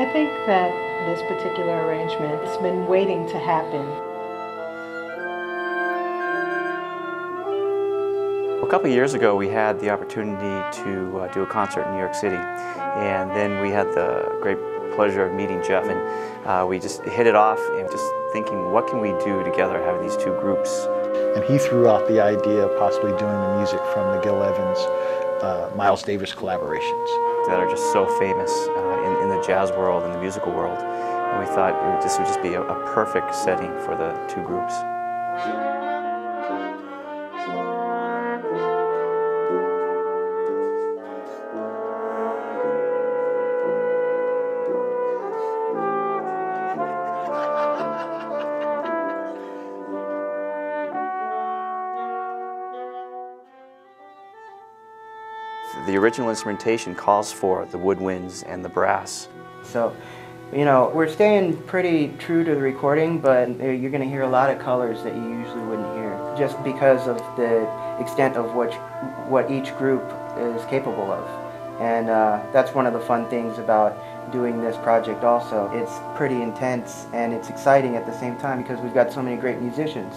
I think that this particular arrangement has been waiting to happen. A couple of years ago, we had the opportunity to do a concert in New York City, and then we had the great pleasure of meeting Jeff, and we just hit it off and just thinking, what can we do together, having these two groups? And he threw out the idea of possibly doing the music from the Gil Evans, Miles Davis collaborations. That are just so famous in the jazz world and the musical world. And we thought this would just be a perfect setting for the two groups. The original instrumentation calls for the woodwinds and the brass. So, you know, we're staying pretty true to the recording, but you're going to hear a lot of colors that you usually wouldn't hear, just because of the extent of what each group is capable of. And that's one of the fun things about doing this project also. It's pretty intense and it's exciting at the same time because we've got so many great musicians.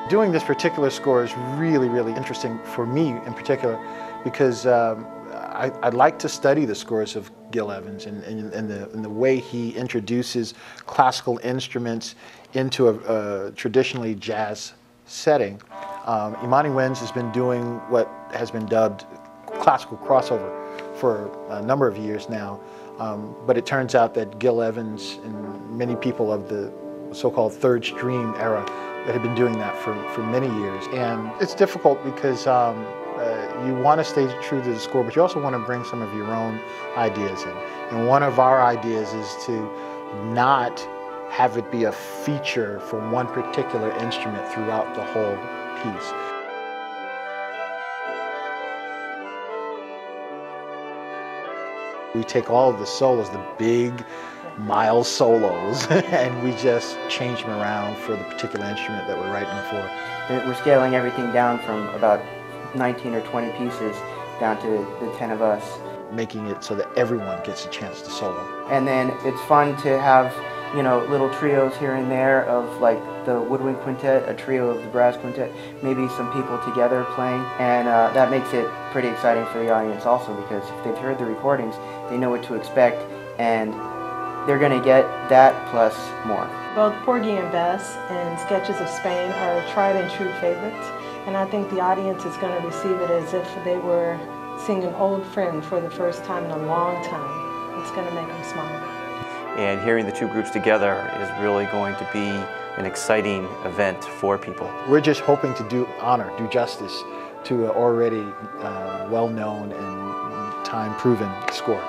Doing this particular score is really, really interesting for me in particular because I like to study the scores of Gil Evans and the way he introduces classical instruments into a traditionally jazz setting. Imani has been doing what has been dubbed classical crossover for a number of years now, but it turns out that Gil Evans and many people of the so-called third stream era that have been doing that for many years. And it's difficult because you want to stay true to the score, but you also want to bring some of your own ideas in. And one of our ideas is to not have it be a feature for one particular instrument throughout the whole piece. We take all of the solos, the big Miles solos, and we just change them around for the particular instrument that we're writing for. We're scaling everything down from about 19 or 20 pieces down to the 10 of us. Making it so that everyone gets a chance to solo. And then it's fun to have, you know, little trios here and there of like the woodwind quintet, a trio of the brass quintet, maybe some people together playing, and that makes it pretty exciting for the audience also because if they've heard the recordings, they know what to expect, and they're going to get that plus more. Both Porgy and Bess and Sketches of Spain are tried and true favorites, and I think the audience is going to receive it as if they were seeing an old friend for the first time in a long time. It's going to make them smile. And hearing the two groups together is really going to be an exciting event for people. We're just hoping to do justice to an already well-known and time-proven score.